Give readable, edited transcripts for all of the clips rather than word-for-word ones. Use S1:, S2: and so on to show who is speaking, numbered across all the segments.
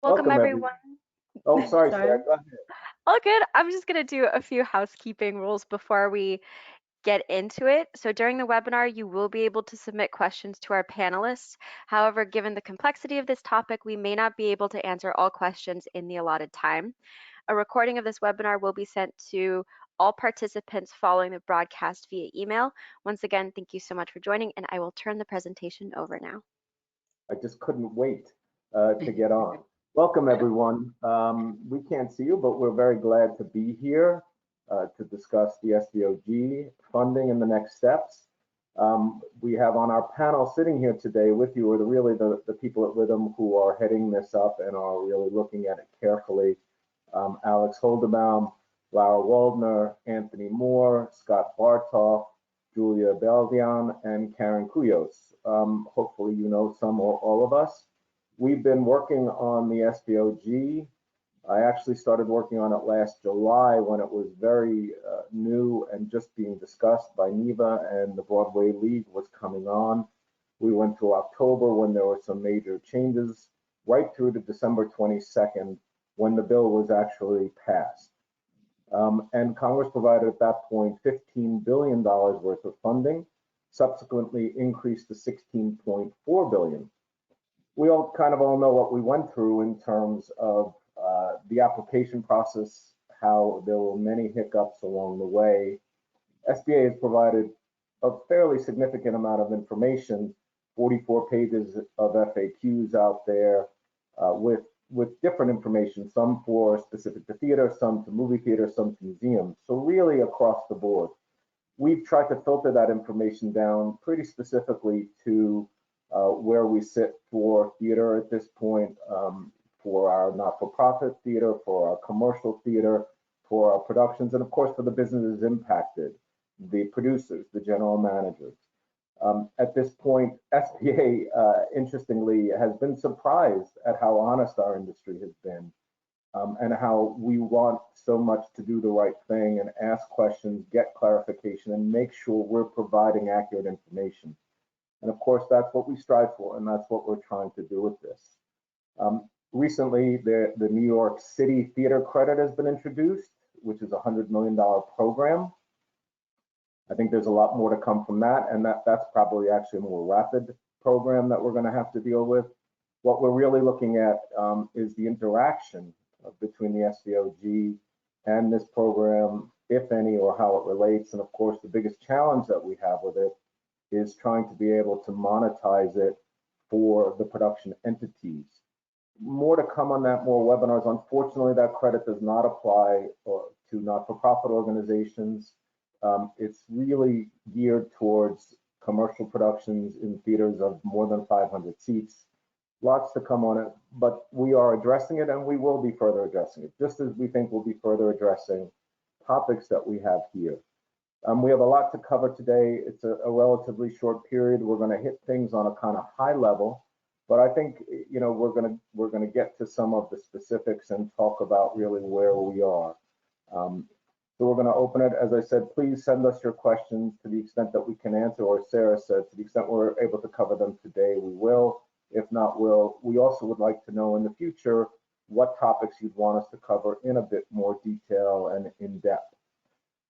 S1: Welcome
S2: everyone.
S1: Oh, sorry,
S2: Sorry.
S1: Sarah, go ahead.
S2: All good. I'm just going to do a few housekeeping rules before we get into it. So during the webinar, you will be able to submit questions to our panelists. However, given the complexity of this topic, we may not be able to answer all questions in the allotted time. A recording of this webinar will be sent to all participants following the broadcast via email. Once again, thank you so much for joining, and I will turn the presentation over now.
S1: I just couldn't wait to get on. Welcome, everyone. We can't see you, but we're very glad to be here to discuss the SVOG funding and the next steps. We have on our panel sitting here today with you are really the people at Withum who are heading this up and are really looking at it carefully. Alex Holderbaum, Lara Waldner, Anthony Moore, Scott Bartolf, Julia Balyon, and Karen Kowgios. Hopefully you know some or all of us. We've been working on the SVOG. I actually started working on it last July when it was very new and just being discussed by NEVA and the Broadway League was coming on. We went to October when there were some major changes, right through to December 22nd when the bill was actually passed. And Congress provided at that point $15 billion worth of funding, subsequently increased to $16.4 billion. We all know what we went through in terms of the application process, how there were many hiccups along the way. SBA has provided a fairly significant amount of information, 44 pages of FAQs out there with different information, some for specific to theater, some to movie theater, some to museums. So really across the board. We've tried to filter that information down pretty specifically to where we sit for theater at this point, for our not-for-profit theater, for our commercial theater, for our productions, and of course for the businesses impacted, the producers, the general managers. At this point, SBA, interestingly, has been surprised at how honest our industry has been and how we want so much to do the right thing and ask questions, get clarification, and make sure we're providing accurate information. And of course, that's what we strive for, and that's what we're trying to do with this. Recently, the New York City Theater Credit has been introduced, which is a $100 million program. I think there's a lot more to come from that, and that's probably actually a more rapid program that we're going to have to deal with. What we're really looking at is the interaction between the SVOG and this program, if any, or how it relates. And of course, the biggest challenge that we have with it is trying to be able to monetize it for the production entities. More to come on that, more webinars. Unfortunately, that credit does not apply to not-for-profit organizations. It's really geared towards commercial productions in theaters of more than 500 seats. Lots to come on it, but we are addressing it and we will be further addressing it, just as we think we'll be further addressing topics that we have here. We have a lot to cover today. It's a relatively short period. We're going to hit things on a kind of high level, but I think we're going to get to some of the specifics and talk about really where we are. So we're going to open it. As I said, please send us your questions to the extent that we can answer, or Sarah said, to the extent we're able to cover them today, we will. If not, we also would like to know in the future what topics you'd want us to cover in a bit more detail and in depth.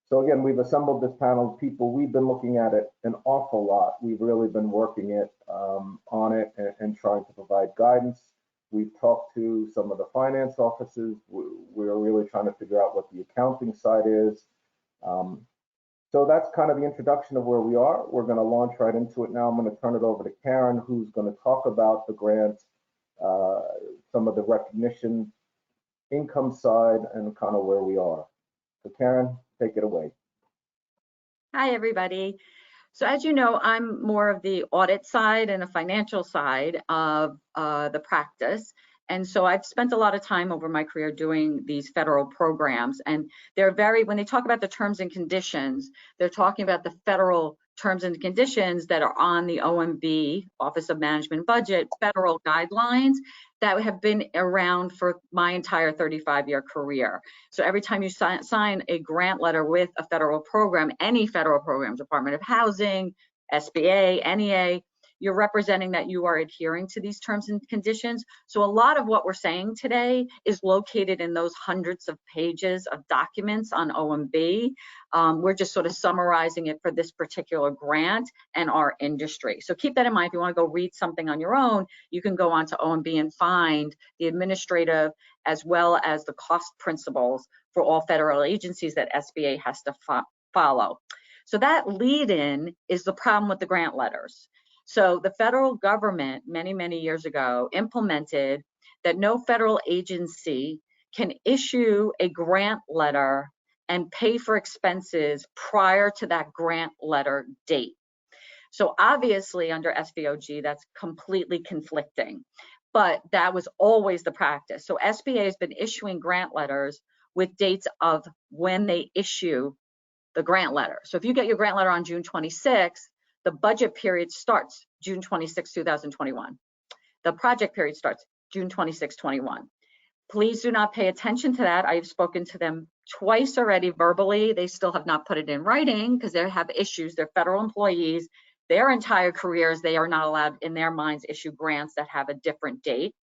S1: So again, we've assembled this panel of people. We've been looking at it an awful lot. We've really been working it on it and trying to provide guidance. We've talked to some of the finance offices. We're really trying to figure out what the accounting side is. So that's kind of the introduction of where we are. We're going to launch right into it now. I'm going to turn it over to Karen, who's going to talk about the grant, some of the recognition, income side, and kind of where we are. So Karen, take it away.
S3: Hi, everybody. So as you know, I'm more of the audit side and the financial side of the practice. And so I've spent a lot of time over my career doing these federal programs, and when they talk about the terms and conditions, they're talking about the federal terms and conditions that are on the OMB, Office of Management Budget, federal guidelines that have been around for my entire 35-year career. So every time you sign a grant letter with a federal program, any federal program, Department of Housing, SBA, NEA, you're representing that you are adhering to these terms and conditions. So a lot of what we're saying today is located in those hundreds of pages of documents on OMB. We're just sort of summarizing it for this particular grant and our industry. So keep that in mind. If you want to go read something on your own, you can go onto OMB and find the administrative as well as the cost principles for all federal agencies that SBA has to follow. So that lead-in is the problem with the grant letters. So the federal government many, many years ago implemented that no federal agency can issue a grant letter and pay for expenses prior to that grant letter date. So obviously under SVOG, that's completely conflicting, but that was always the practice. So SBA has been issuing grant letters with dates of when they issue the grant letter. So if you get your grant letter on June 26th, the budget period starts June 26, 2021. The project period starts June 26, 21. Please do not pay attention to that. I've spoken to them twice already verbally. They still have not put it in writing because they have issues. They're federal employees. Their entire careers, they are not allowed in their minds issue grants that have a different date.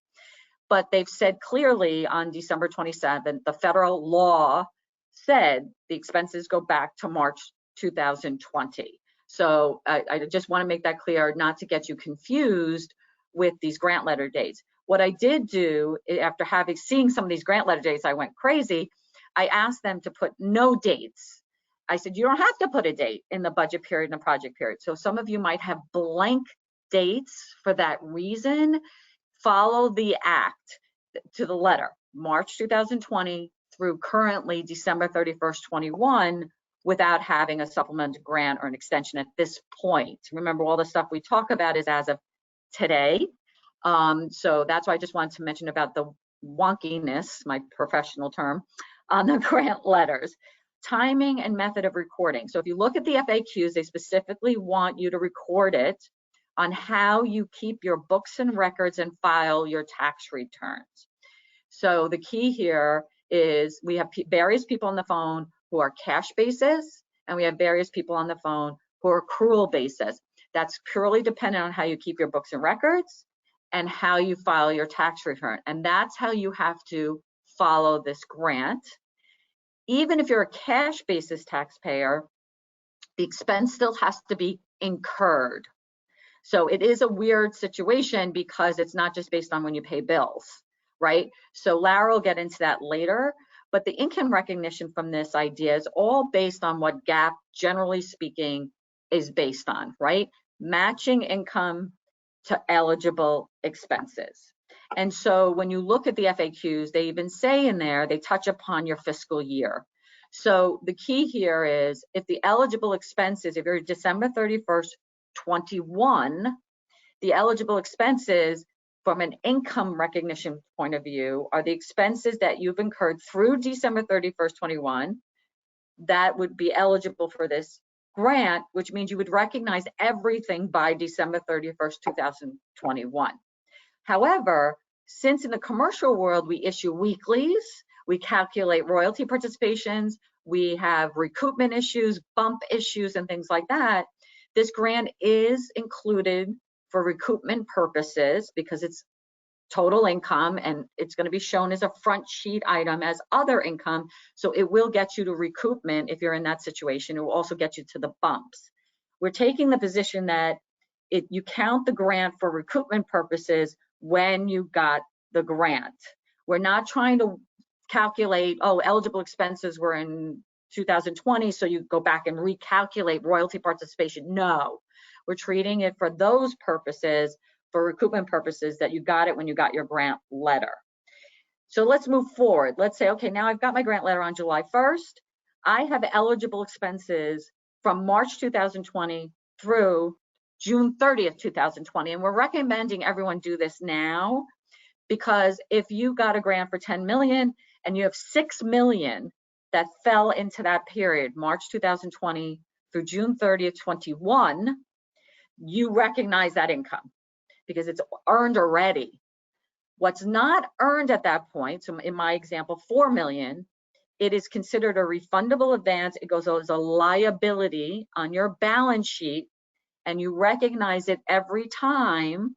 S3: But they've said clearly on December 27th, the federal law said the expenses go back to March 2020. So I just want to make that clear, not to get you confused with these grant letter dates. What I did do after seeing some of these grant letter dates, I went crazy. I asked them to put no dates. I said, you don't have to put a date in the budget period and the project period. So some of you might have blank dates for that reason. Follow the act to the letter, March 2020 through currently December 31st, 21, without having a supplemental grant or an extension at this point. Remember, all the stuff we talk about is as of today. So that's why I just wanted to mention about the wonkiness, my professional term, on the grant letters. Timing and method of recording. So if you look at the FAQs, they specifically want you to record it on how you keep your books and records and file your tax returns. So the key here is we have various people on the phone who are cash basis, and we have various people on the phone who are accrual basis. That's purely dependent on how you keep your books and records and how you file your tax return. And that's how you have to follow this grant. Even if you're a cash basis taxpayer, the expense still has to be incurred. So it is a weird situation because it's not just based on when you pay bills, right? So Lara will get into that later, but the income recognition from this idea is all based on what GAAP, generally speaking, is based on, right? Matching income to eligible expenses. And so when you look at the FAQs, they even say in there, they touch upon your fiscal year. So the key here is if the eligible expenses, if you're December 31st, 21, the eligible expenses from an income recognition point of view are the expenses that you've incurred through December 31st, 21, that would be eligible for this grant, which means you would recognize everything by December 31st, 2021. However, since in the commercial world we issue weeklies, we calculate royalty participations, we have recoupment issues, bump issues, and things like that, this grant is included for recoupment purposes because it's total income and it's going to be shown as a front sheet item as other income. So it will get you to recoupment if you're in that situation. It will also get you to the bumps. We're taking the position that you count the grant for recoupment purposes when you got the grant. We're not trying to calculate, oh, eligible expenses were in 2020, so you go back and recalculate royalty participation. No, we're treating it for those purposes, for recoupment purposes, that you got it when you got your grant letter. So let's move forward. Let's say, okay, now I've got my grant letter on July 1st. I have eligible expenses from March 2020 through June 30th, 2020. And we're recommending everyone do this now, because if you got a grant for 10 million and you have 6 million that fell into that period, March 2020 through June 30th, 21, you recognize that income because it's earned already. What's not earned at that point, so in my example, 4 million, it is considered a refundable advance. It goes as a liability on your balance sheet and you recognize it every time,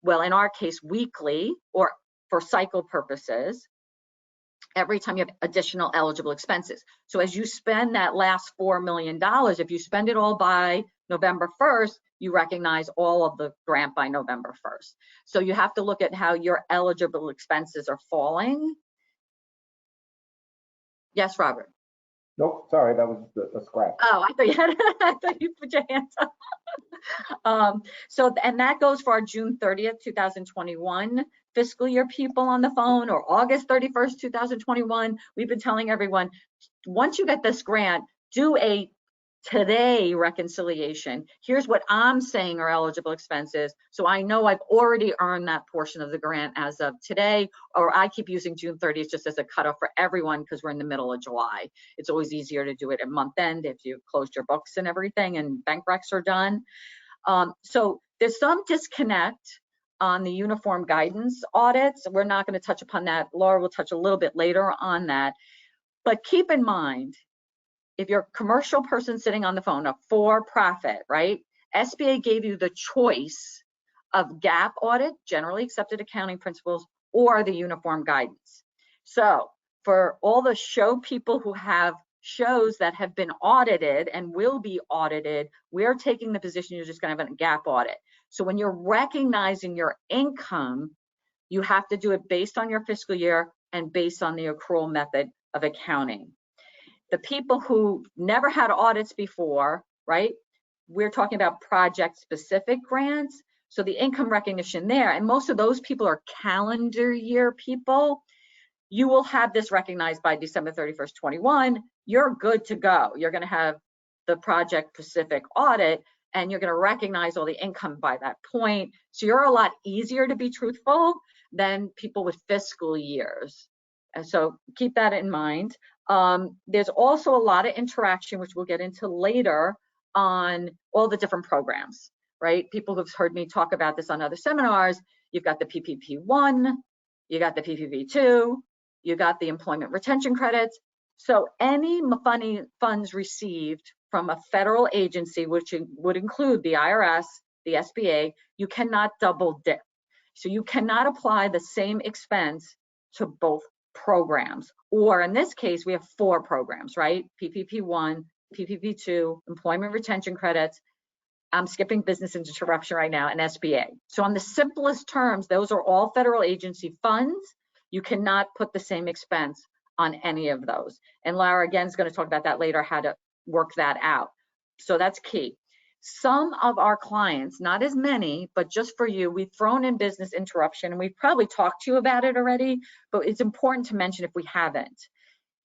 S3: well, in our case, weekly, or for cycle purposes, every time you have additional eligible expenses. So as you spend that last $4 million, if you spend it all by November 1st, you recognize all of the grant by November 1st. So you have to look at how your eligible expenses are falling. Yes, Robert?
S1: Nope, sorry, that was a scratch.
S3: Oh, I thought you had, I thought you put your hands up. And that goes for our June 30th, 2021 fiscal year people on the phone, or August 31st, 2021. We've been telling everyone, once you get this grant, do a today reconciliation. Here's what I'm saying are eligible expenses. So I know I've already earned that portion of the grant as of today, or I keep using June 30th just as a cutoff for everyone because we're in the middle of July. It's always easier to do it at month end if you've closed your books and everything and bank recs are done. So there's some disconnect on the uniform guidance audits. We're not going to touch upon that. Laura will touch a little bit later on that. But keep in mind, if you're a commercial person sitting on the phone, a for-profit, right? SBA gave you the choice of GAAP audit, generally accepted accounting principles, or the uniform guidance. So for all the show people who have shows that have been audited and will be audited, we're taking the position you're just going to have a GAAP audit. So when you're recognizing your income, you have to do it based on your fiscal year and based on the accrual method of accounting. The people who never had audits before, right? We're talking about project-specific grants. So the income recognition there, and most of those people are calendar year people. You will have this recognized by December 31st, 21. You're good to go. You're going to have the project-specific audit, and you're going to recognize all the income by that point. So you're a lot easier to be truthful than people with fiscal years. And so keep that in mind. There's also a lot of interaction, which we'll get into later, on all the different programs, right? People who've heard me talk about this on other seminars. You've got the PPP1, you got the PPP2, you got the employment retention credits. So any funds received from a federal agency, which would include the IRS, the SBA, you cannot double dip. So you cannot apply the same expense to both programs. Or in this case, we have 4 programs, right? PPP1, PPP2, employment retention credits. I'm skipping business interruption right now, and SBA. So on the simplest terms, those are all federal agency funds. You cannot put the same expense on any of those. And Lara, again, is going to talk about that later, how to work that out. So that's key. Some of our clients, not as many, but just for you, we've thrown in business interruption, and we've probably talked to you about it already, but it's important to mention if we haven't.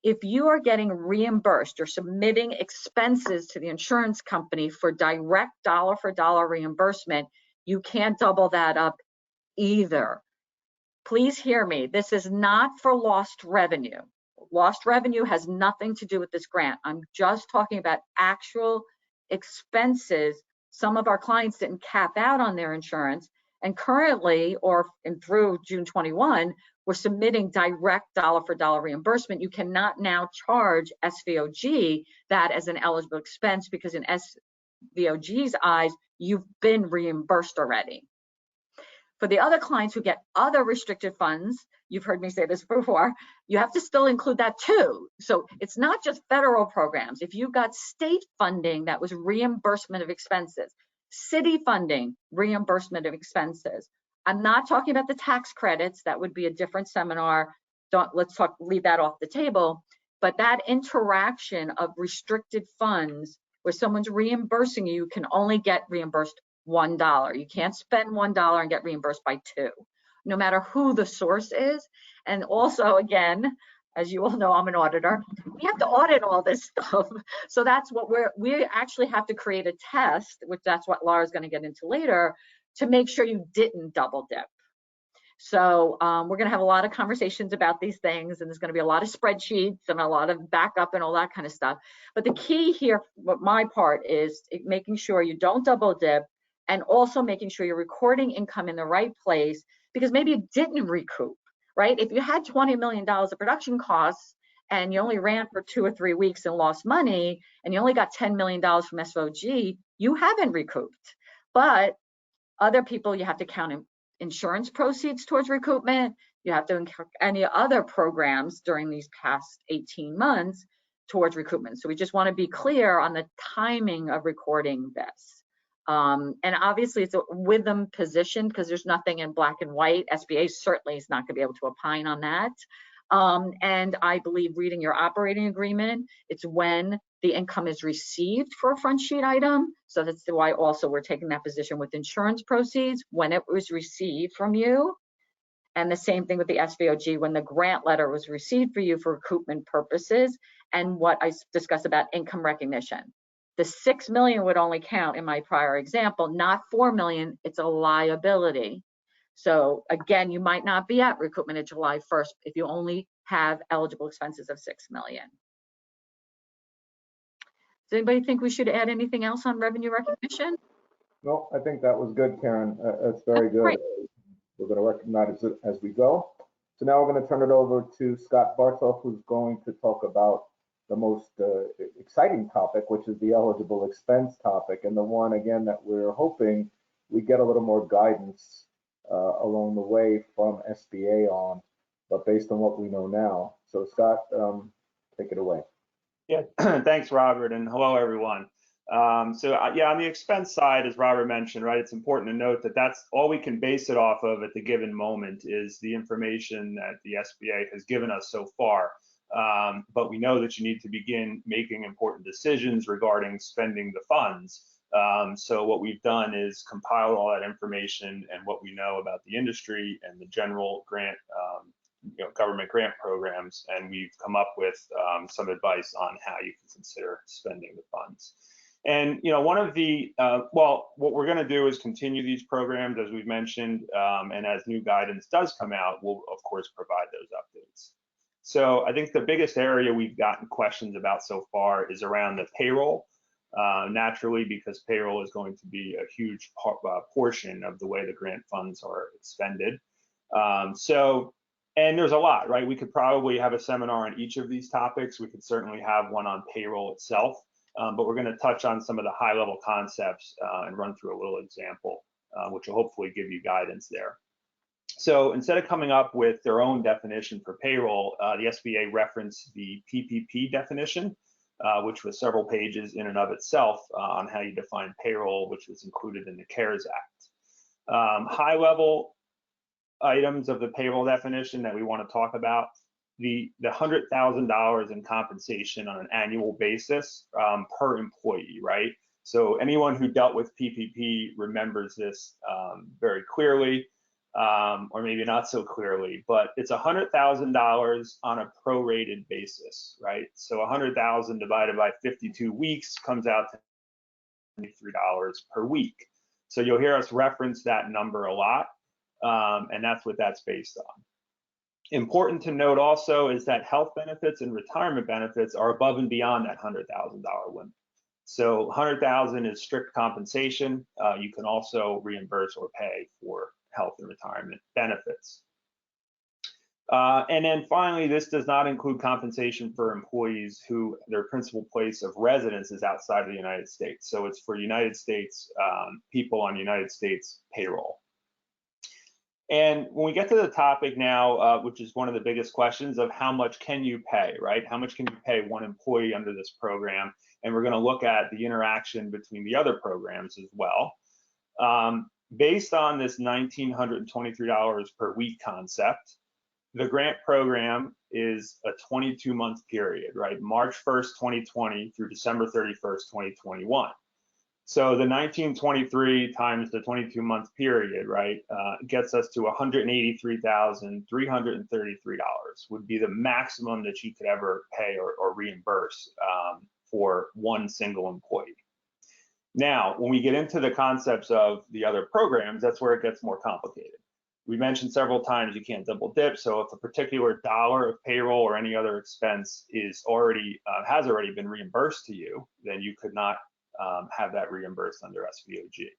S3: If you are getting reimbursed or submitting expenses to the insurance company for direct dollar for dollar reimbursement, you can't double that up either. Please hear me. This is not for lost revenue. Lost revenue has nothing to do with this grant. I'm just talking about actual expenses. Some of our clients didn't cap out on their insurance, and currently, and through June 21, we're submitting direct dollar for dollar reimbursement. You cannot now charge SVOG that as an eligible expense, because in SVOG's eyes, you've been reimbursed already. For the other clients who get other restricted funds, you've heard me say this before, you have to still include that too. So it's not just federal programs. If you've got state funding, that was reimbursement of expenses. City funding, reimbursement of expenses. I'm not talking about the tax credits. That would be a different seminar. Leave that off the table. But that interaction of restricted funds where someone's reimbursing you can only get reimbursed $1. You can't spend $1 and get reimbursed by 2, no matter who the source is. And also, again, as you all know, I'm an auditor. We have to audit all this stuff. So that's what we actually have to create a test, which that's what Lara's going to get into later, to make sure you didn't double dip. So we're going to have a lot of conversations about these things, and there's going to be a lot of spreadsheets and a lot of backup and all that kind of stuff. But the key here, what my part is, making sure you don't double dip, and also making sure you're recording income in the right place, because maybe you didn't recoup, right? If you had $20 million of production costs and you only ran for 2 or 3 weeks and lost money, and you only got $10 million from SVOG, you haven't recouped. But other people, you have to count insurance proceeds towards recoupment. You have to incur any other programs during these past 18 months towards recoupment. So we just want to be clear on the timing of recording this. And obviously it's a Withum position because there's nothing in black and white. SBA certainly is not going to be able to opine on that. And I believe reading your operating agreement, it's when the income is received for a front sheet item. So that's why also we're taking that position with insurance proceeds, when it was received from you. And the same thing with the SVOG, when the grant letter was received for you for recoupment purposes, and what I discussed about income recognition. The 6 million would only count in my prior example, not 4 million, it's a liability. So again, you might not be at recoupment at July 1st if you only have eligible expenses of 6 million. Does anybody think we should add anything else on revenue recognition?
S1: No, I think that was good, Karen. That's very good.
S3: Great.
S1: We're going to recognize it as we go. So now we're going to turn it over to Scott Bartolf, who's going to talk about the most exciting topic, which is the eligible expense topic, and the one, again, that we're hoping we get a little more guidance along the way from SBA on, but based on what we know now. So Scott, take it away.
S4: Yeah, thanks, Robert, and hello, everyone. Yeah, on the expense side, as Robert mentioned, right, it's important to note that that's all we can base it off of at the given moment is the information that the SBA has given us so far. But we know that you need to begin making important decisions regarding spending the funds. So what we've done is compiled all that information and what we know about the industry and the general grant, government grant programs, and we've come up with some advice on how you can consider spending the funds. And one of the what we're going to do is continue these programs as we've mentioned, and as new guidance does come out, we'll of course provide those updates. So I think the biggest area we've gotten questions about so far is around the payroll, naturally, because payroll is going to be a huge portion of the way the grant funds are expended. And there's a lot, right? We could probably have a seminar on each of these topics. We could certainly have one on payroll itself, but we're going to touch on some of the high-level concepts and run through a little example, which will hopefully give you guidance there. So instead of coming up with their own definition for payroll, the SBA referenced the PPP definition, which was several pages in and of itself on how you define payroll, which was included in the CARES Act. High-level items of the payroll definition that we want to talk about, the $100,000 in compensation on an annual basis per employee, right? So anyone who dealt with PPP remembers this very clearly, or maybe not so clearly, but it's $100,000 on a prorated basis, right? So 100,000 divided by 52 weeks comes out to $23 per week. So you'll hear us reference that number a lot. And that's what that's based on. Important to note also is that health benefits and retirement benefits are above and beyond that $100,000 limit. So $100,000 is strict compensation. You can also reimburse or pay for health and retirement benefits. And then finally, this does not include compensation for employees who their principal place of residence is outside of the United States. So it's for United States people on United States payroll. And when we get to the topic now, which is one of the biggest questions of how much can you pay, right? How much can you pay one employee under this program? And we're going to look at the interaction between the other programs as well. Based on this $1,923 per week concept, the grant program is a 22-month period, right? March 1st, 2020 through December 31st, 2021. So the 1923 times the 22-month period, right, gets us to $183,333 would be the maximum that you could ever pay or reimburse for one single employee. Now, when we get into the concepts of the other programs, that's where it gets more complicated. We mentioned several times you can't double dip. So if a particular dollar of payroll or any other expense is already has already been reimbursed to you, then you could not have that reimbursed under SVOG.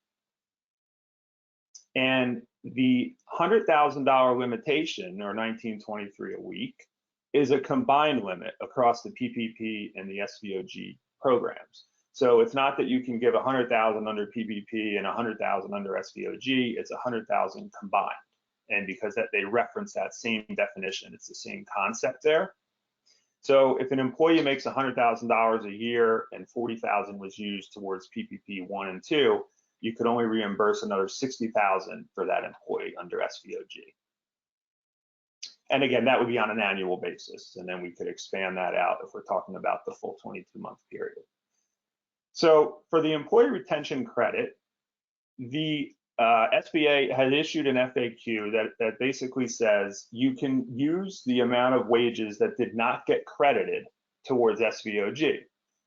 S4: And the $100,000 limitation, or $1,923 a week, is a combined limit across the PPP and the SVOG programs. So it's not that you can give 100,000 under PPP and 100,000 under SVOG, it's 100,000 combined. And because they reference that same definition, it's the same concept there. So if an employee makes $100,000 a year and 40,000 was used towards PPP 1 and 2, you could only reimburse another 60,000 for that employee under SVOG. And again, that would be on an annual basis, and then we could expand that out if we're talking about the full 22-month period. So for the employee retention credit, the SBA has issued an FAQ that basically says you can use the amount of wages that did not get credited towards SVOG.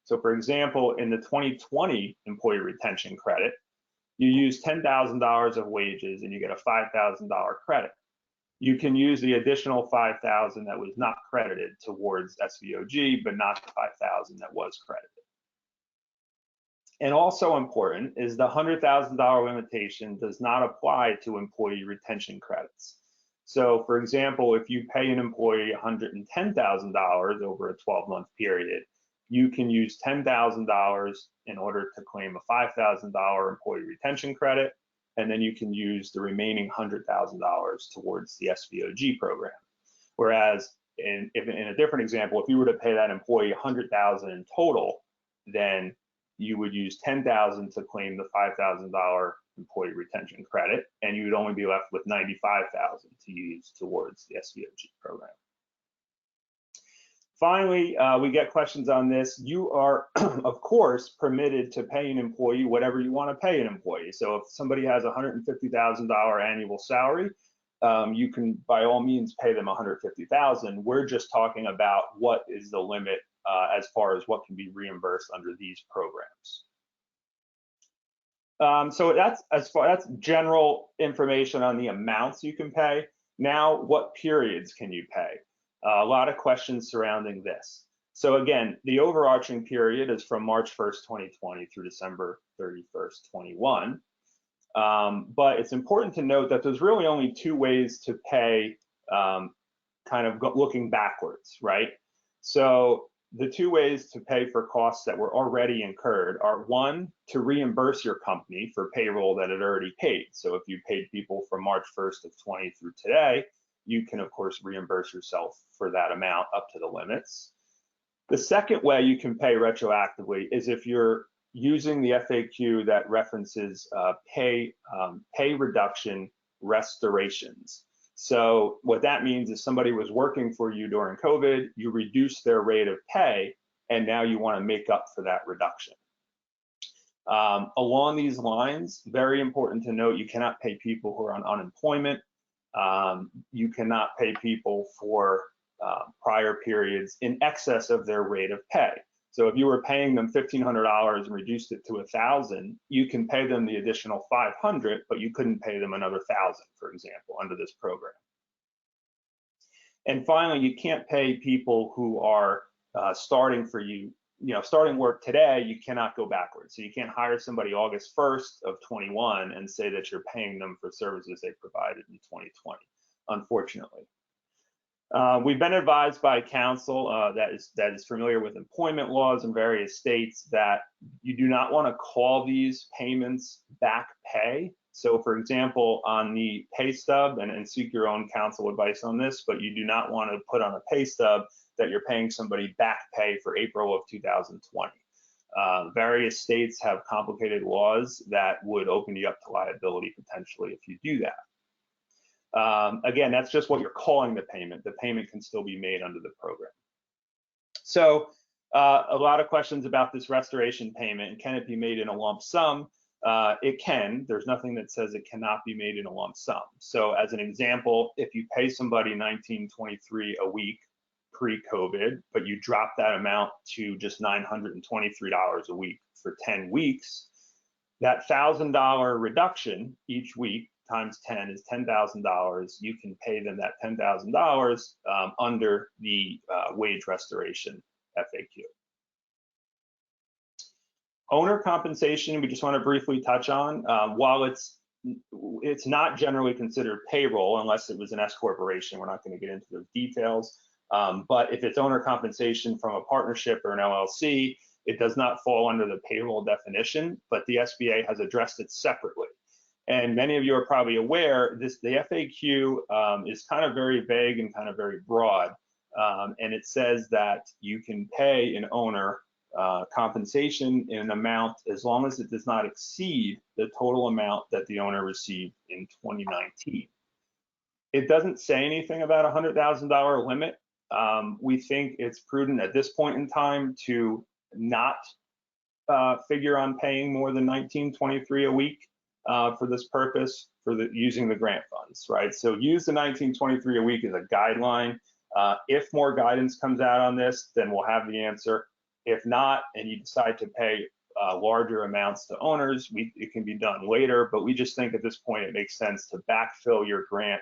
S4: So for example, in the 2020 employee retention credit, you use $10,000 of wages and you get a $5,000 credit. You can use the additional $5,000 that was not credited towards SVOG, but not the $5,000 that was credited. And also important is the $100,000 limitation does not apply to employee retention credits. So for example, if you pay an employee $110,000 over a 12-month period, you can use $10,000 in order to claim a $5,000 employee retention credit, and then you can use the remaining $100,000 towards the SVOG program. Whereas in a different example, if you were to pay that employee $100,000 in total, then you would use $10,000 to claim the $5,000 employee retention credit, and you would only be left with $95,000 to use towards the SVOG program. Finally, we get questions on this. You are, of course, permitted to pay an employee whatever you want to pay an employee. So if somebody has a $150,000 annual salary, you can by all means pay them $150,000. We're just talking about what is the limit as far as what can be reimbursed under these programs. So that's general information on the amounts you can pay. Now, what periods can you pay? A lot of questions surrounding this. So again, the overarching period is from March 1st, 2020 through December 31st, 21. But it's important to note that there's really only two ways to pay, kind of looking backwards, right? So the two ways to pay for costs that were already incurred are, one, to reimburse your company for payroll that it already paid. So if you paid people from March 1st of 20 through today, you can of course reimburse yourself for that amount up to the limits. The second way you can pay retroactively is if you're using the FAQ that references pay reduction restorations. So what that means is somebody was working for you during COVID, you reduced their rate of pay, and now you want to make up for that reduction. Along these lines, very important to note, you cannot pay people who are on unemployment. You cannot pay people for prior periods in excess of their rate of pay. So if you were paying them $1,500 and reduced it to $1,000, you can pay them the additional $500, but you couldn't pay them another $1,000, for example, under this program. And finally, you can't pay people who are starting for you, starting work today. You cannot go backwards. So you can't hire somebody August 1st of 21 and say that you're paying them for services they provided in 2020, unfortunately. We've been advised by counsel that is familiar with employment laws in various states that you do not want to call these payments back pay. So for example, on the pay stub, and seek your own counsel advice on this, but you do not want to put on a pay stub that you're paying somebody back pay for April of 2020. Various states have complicated laws that would open you up to liability potentially if you do that. Again, that's just what you're calling the payment. The payment can still be made under the program. So a lot of questions about this restoration payment, and can it be made in a lump sum? It can. There's nothing that says it cannot be made in a lump sum. So as an example, if you pay somebody $19.23 a week pre-COVID, but you drop that amount to just $923 a week for 10 weeks, that $1,000 reduction each week times 10 is $10,000. You can pay them that $10,000 under the wage restoration FAQ. Owner compensation, we just want to briefly touch on. While it's not generally considered payroll unless it was an S corporation, we're not going to get into those details. But if it's owner compensation from a partnership or an LLC, it does not fall under the payroll definition, but the SBA has addressed it separately. And many of you are probably aware, the FAQ is kind of very vague and kind of very broad. And it says that you can pay an owner compensation in an amount as long as it does not exceed the total amount that the owner received in 2019. It doesn't say anything about a $100,000 limit. We think it's prudent at this point in time to not figure on paying more than $19.23 a week for this purpose, for using the grant funds, right? So use the $19.23 a week as a guideline. If more guidance comes out on this, then we'll have the answer. If not, and you decide to pay larger amounts to owners, it can be done later, but we just think at this point it makes sense to backfill your grant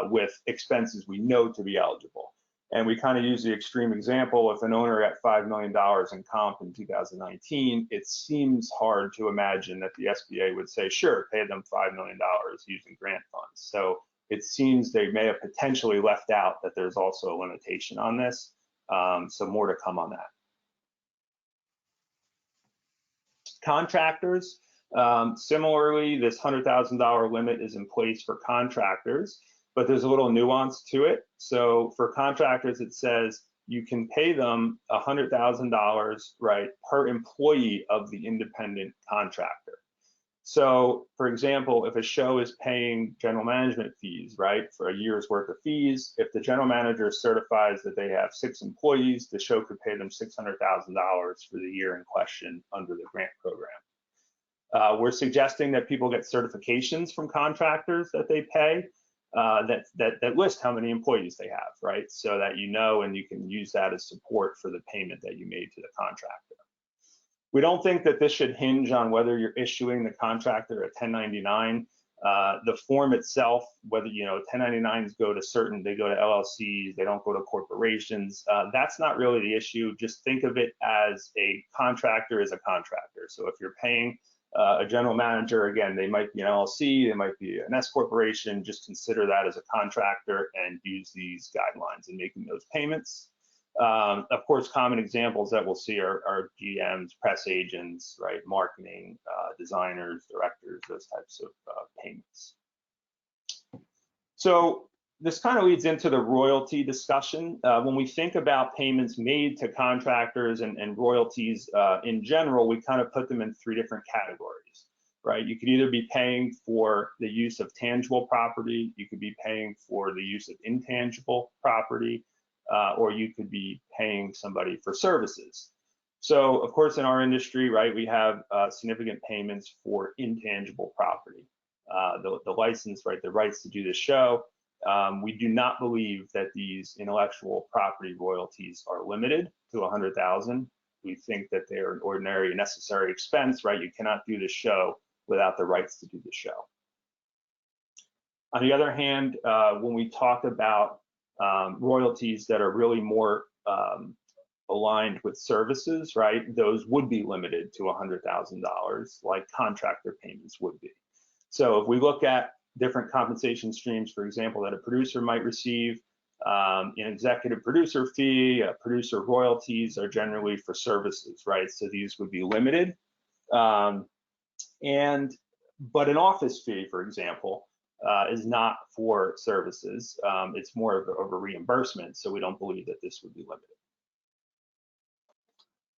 S4: with expenses we know to be eligible. And we kind of use the extreme example, if an owner got $5 million in comp in 2019, it seems hard to imagine that the SBA would say, sure, pay them $5 million using grant funds. So it seems they may have potentially left out that there's also a limitation on this. So more to come on that. Contractors, similarly, this $100,000 limit is in place for contractors, but there's a little nuance to it. So for contractors, it says you can pay them $100,000, right, per employee of the independent contractor. So for example, if a show is paying general management fees, right, for a year's worth of fees, if the general manager certifies that they have 6 employees, the show could pay them $600,000 for the year in question under the grant program. We're suggesting that people get certifications from contractors that they pay that list how many employees they have, right? So that you know, and you can use that as support for the payment that you made to the contractor. We don't think that this should hinge on whether you're issuing the contractor a 1099. The form itself, whether, 1099s go to they go to LLCs, they don't go to corporations. That's not really the issue. Just think of it as a contractor is a contractor. So if you're paying a general manager, again, they might be an LLC, they might be an S corporation, just consider that as a contractor and use these guidelines in making those payments. Of course, common examples that we'll see are GMs, press agents, right, marketing, designers, directors, those types of payments. So this kind of leads into the royalty discussion. When we think about payments made to contractors and royalties in general, we kind of put them in 3 different categories, right? You could either be paying for the use of tangible property, you could be paying for the use of intangible property, or you could be paying somebody for services. So of course, in our industry, right, we have significant payments for intangible property. The license, right, the rights to do the show. We do not believe that these intellectual property royalties are limited to $100,000. We think that they are an ordinary and necessary expense, right? You cannot do the show without the rights to do the show. On the other hand, when we talk about royalties that are really more aligned with services, right, those would be limited to $100,000 like contractor payments would be. So if we look at different compensation streams, for example, that a producer might receive, an executive producer fee, producer royalties are generally for services, right? So these would be limited. But an office fee, for example, is not for services. It's more of a reimbursement, so we don't believe that this would be limited.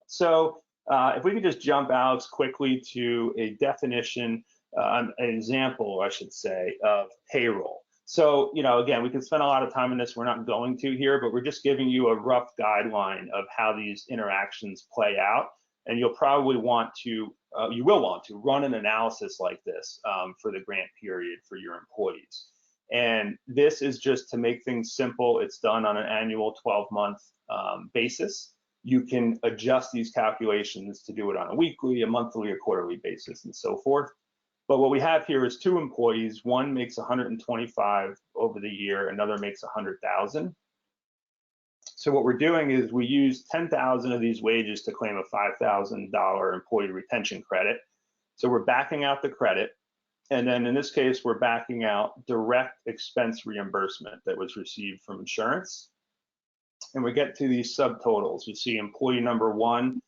S4: So if we could just jump out quickly to a definition, an example, I should say, of payroll. So, again, we could spend a lot of time on this. We're not going to here, but we're just giving you a rough guideline of how these interactions play out. And you'll probably want to, you will want to run an analysis like this for the grant period for your employees. And this is just to make things simple. It's done on an annual 12-month basis. You can adjust these calculations to do it on a weekly, a monthly, a quarterly basis, and so forth. But what we have here is 2 employees. One makes 125 over the year, another makes 100,000. So what we're doing is we use 10,000 of these wages to claim a $5,000 employee retention credit. So we're backing out the credit. And then in this case, we're backing out direct expense reimbursement that was received from insurance. and we get to these subtotals. You see employee number 1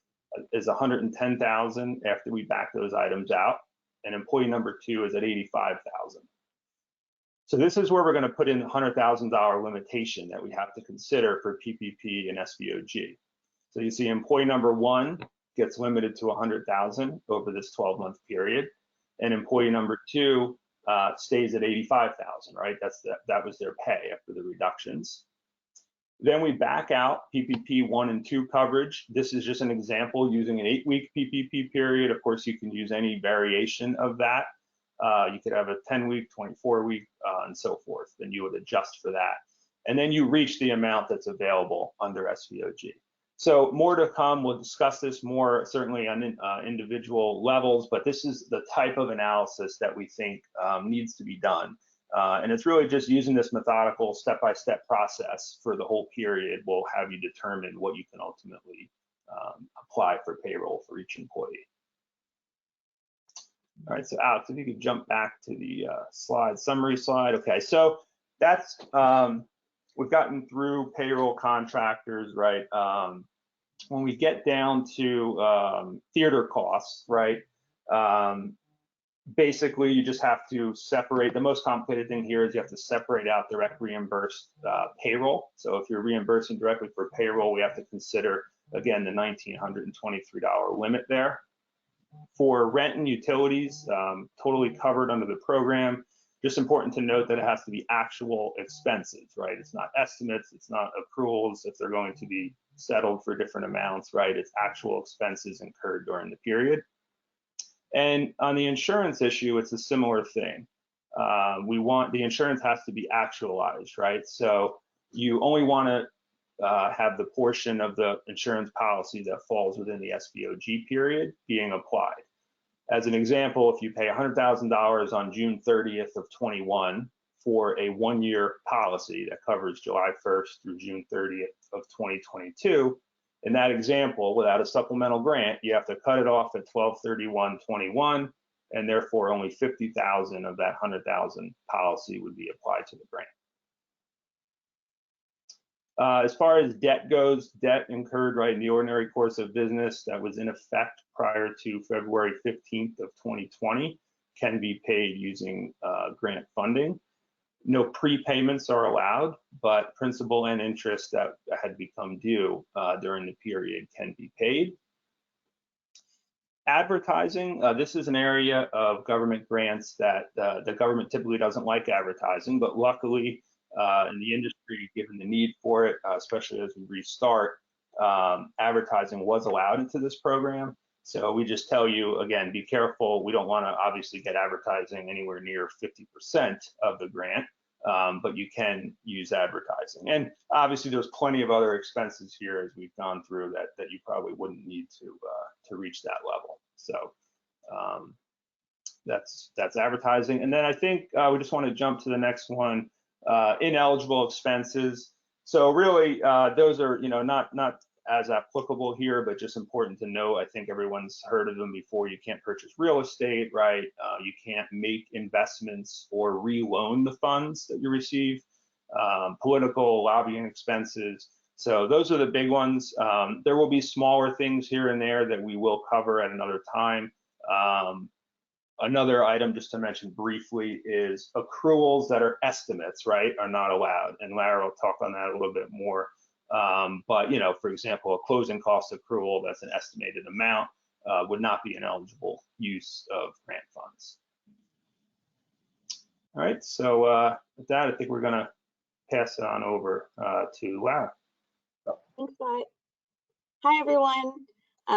S4: is 110,000 after we back those items out, and employee number 2 is at 85,000. So this is where we're going to put in the $100,000 limitation that we have to consider for PPP and SVOG. So you see employee number 1 gets limited to 100,000 over this 12-month period, and employee number 2 stays at 85,000, right? That was their pay after the reductions. Then we back out PPP 1 and 2 coverage. This is just an example using an 8-week PPP period. Of course, you can use any variation of that. You could have a 10-week, 24-week, and so forth. Then you would adjust for that. And then you reach the amount that's available under SVOG. So more to come. We'll discuss this more certainly on individual levels, but this is the type of analysis that we think needs to be done. And it's really just using this methodical step-by-step process for the whole period will have you determine what you can ultimately apply for payroll for each employee. All right, so Alex, if you could jump back to the summary slide. Okay, so that's, we've gotten through payroll contractors, right? When we get down to theater costs, right? Basically, you just have to separate. The most complicated thing here is you have to separate out direct reimbursed payroll. So if you're reimbursing directly for payroll, we have to consider, again, the $1,923 limit there. For rent and utilities, totally covered under the program. Just important to note that it has to be actual expenses, right? It's not estimates, it's not accruals if they're going to be settled for different amounts, right? It's actual expenses incurred during the period. And on the insurance issue, it's a similar thing. We want the insurance has to be actualized, right? So you only want to have the portion of the insurance policy that falls within the SVOG period being applied. As an example, if you pay $100,000 on June 30th of 21 for a 1-year policy that covers July 1st through June 30th of 2022, in that example, without a supplemental grant, you have to cut it off at 12/31/21, and therefore only 50,000 of that 100,000 policy would be applied to the grant. As far as debt goes, debt incurred right in the ordinary course of business that was in effect prior to February 15th of 2020 can be paid using grant funding. No prepayments are allowed, but principal and interest that had become due during the period can be paid. Advertising, this is an area of government grants that the government typically doesn't like advertising, but luckily in the industry, given the need for it, especially as we restart, advertising was allowed into this program. So we just tell you, again, be careful. We don't want to obviously get advertising anywhere near 50% of the grant, but you can use advertising. And obviously there's plenty of other expenses here as we've gone through that you probably wouldn't need to reach that level. So that's advertising. And then I think we just want to jump to the next one, ineligible expenses. So really those are, not as applicable here, but just important to know. I think everyone's heard of them before. You can't purchase real estate, right? You can't make investments or reloan the funds that you receive. Political lobbying expenses. So those are the big ones. There will be smaller things here and there that we will cover at another time. Another item just to mention briefly is accruals that are estimates, right, are not allowed. And Lara will talk on that a little bit more. But, for example, a closing cost accrual that's an estimated amount would not be an eligible use of grant funds. All right, so with that, I think we're going to pass it on over to Lara.
S5: Thanks, Scott. Hi, everyone.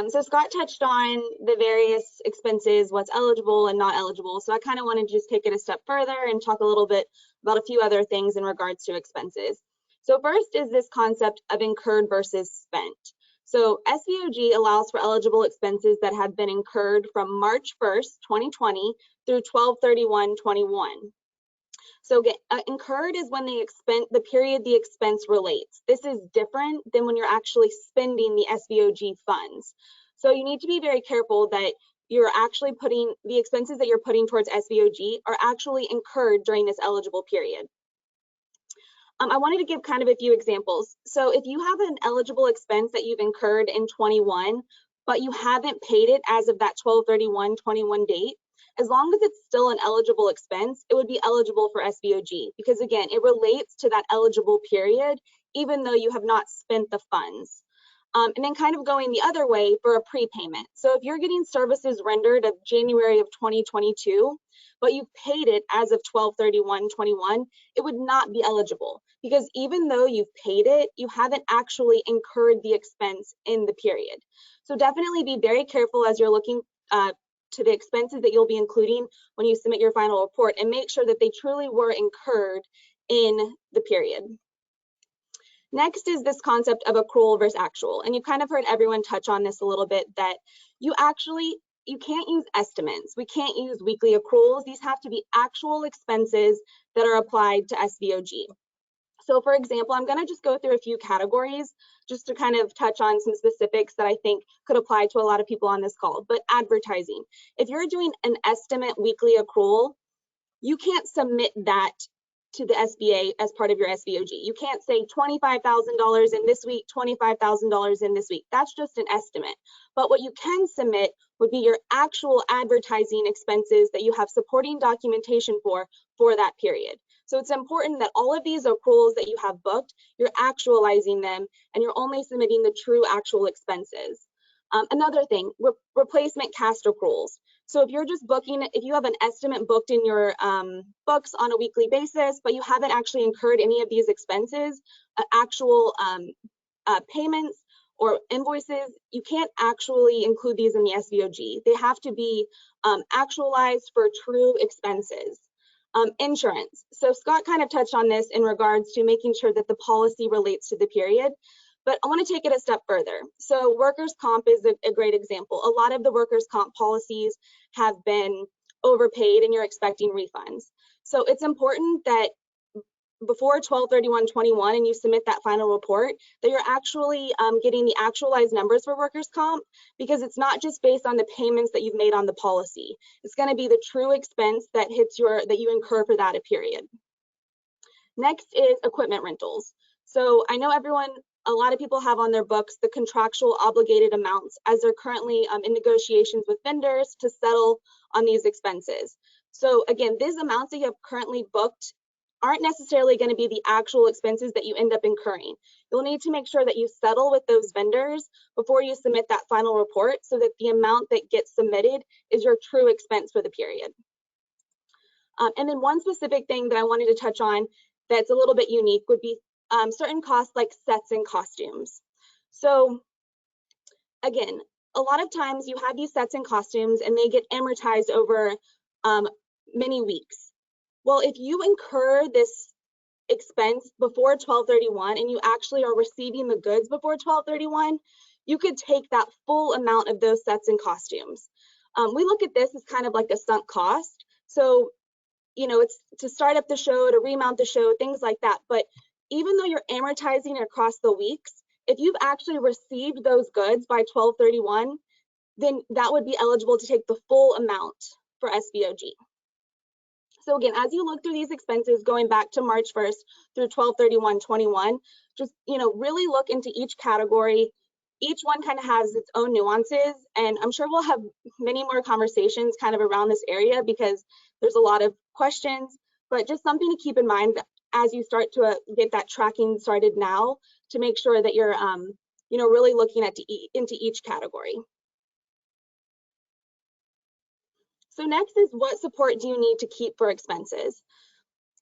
S5: So Scott touched on the various expenses, what's eligible and not eligible. So I kind of want to just take it a step further and talk a little bit about a few other things in regards to expenses. So first is this concept of incurred versus spent. So SVOG allows for eligible expenses that have been incurred from March 1st, 2020 through 12/31/21. So incurred is when the period the expense relates. This is different than when you're actually spending the SVOG funds. So you need to be very careful that you're actually putting the expenses that you're putting towards SVOG are actually incurred during this eligible period. I wanted to give kind of a few examples. So if you have an eligible expense that you've incurred in 21, but you haven't paid it as of that 12/31/21 date, as long as it's still an eligible expense, it would be eligible for SVOG, because again, it relates to that eligible period, even though you have not spent the funds. And then kind of going the other way for a prepayment. So if you're getting services rendered of January of 2022, but you've paid it as of 12/31/21, it would not be eligible, because even though you've paid it, you haven't actually incurred the expense in the period. So definitely be very careful as you're looking to the expenses that you'll be including when you submit your final report, and make sure that they truly were incurred in the period. Next is this concept of accrual versus actual. And you've kind of heard everyone touch on this a little bit, that you can't use estimates. We can't use weekly accruals. These have to be actual expenses that are applied to SVOG. So for example, I'm gonna just go through a few categories just to kind of touch on some specifics that I think could apply to a lot of people on this call. But advertising, if you're doing an estimate weekly accrual, you can't submit that to the SBA as part of your SVOG. You can't say $25,000 in this week, $25,000 in this week. That's just an estimate. But what you can submit would be your actual advertising expenses that you have supporting documentation for that period. So it's important that all of these accruals that you have booked, you're actualizing them, and you're only submitting the true actual expenses. Another thing, replacement cast accruals. So if you're just booking, if you have an estimate booked in your books on a weekly basis, but you haven't actually incurred any of these expenses, actual payments or invoices, you can't actually include these in the SVOG. They have to be actualized for true expenses. Insurance. So Scott kind of touched on this in regards to making sure that the policy relates to the period. But I want to take it a step further. So workers' comp is a great example. A lot of the workers' comp policies have been overpaid and you're expecting refunds. So it's important that before 12/31/21 and you submit that final report, that you're actually getting the actualized numbers for workers' comp, because it's not just based on the payments that you've made on the policy. It's going to be the true expense that that you incur for that period. Next is equipment rentals. So I know a lot of people have on their books the contractual obligated amounts, as they're currently in negotiations with vendors to settle on these expenses. So again, these amounts that you have currently booked aren't necessarily going to be the actual expenses that you end up incurring. You'll need to make sure that you settle with those vendors before you submit that final report, so that the amount that gets submitted is your true expense for the period. And then one specific thing that I wanted to touch on that's a little bit unique would be certain costs like sets and costumes. So again, a lot of times you have these sets and costumes and they get amortized over many weeks. Well, if you incur this expense before 12/31 and you actually are receiving the goods before 12/31, you could take that full amount of those sets and costumes. We look at this as kind of like a sunk cost. So, you know, it's to start up the show, to remount the show, things like that. But even though you're amortizing it across the weeks, if you've actually received those goods by 12/31, then that would be eligible to take the full amount for SVOG. So again, as you look through these expenses going back to March 1st through 12/31/21, just, you know, really look into each category. Each one kind of has its own nuances, and I'm sure we'll have many more conversations kind of around this area because there's a lot of questions, but just something to keep in mind as you start to get that tracking started now, to make sure that you're, you know, really looking into each category. So next is, what support do you need to keep for expenses?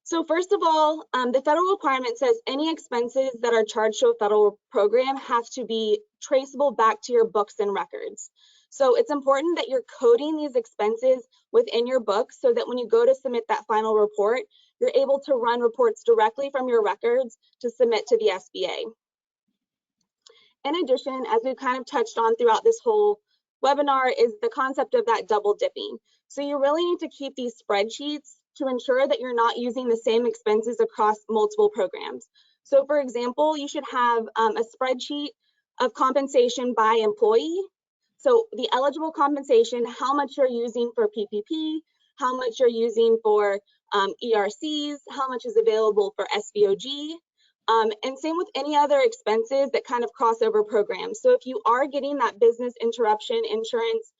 S5: So first of all, the federal requirement says any expenses that are charged to a federal program have to be traceable back to your books and records. So it's important that you're coding these expenses within your books so that when you go to submit that final report, you're able to run reports directly from your records to submit to the SBA. In addition, as we've kind of touched on throughout this whole webinar, is the concept of that double dipping. So you really need to keep these spreadsheets to ensure that you're not using the same expenses across multiple programs. So for example, you should have a spreadsheet of compensation by employee. So the eligible compensation, how much you're using for PPP, how much you're using for ERCs, how much is available for SVOG, and same with any other expenses that kind of cross over programs. So if you are getting that business interruption insurance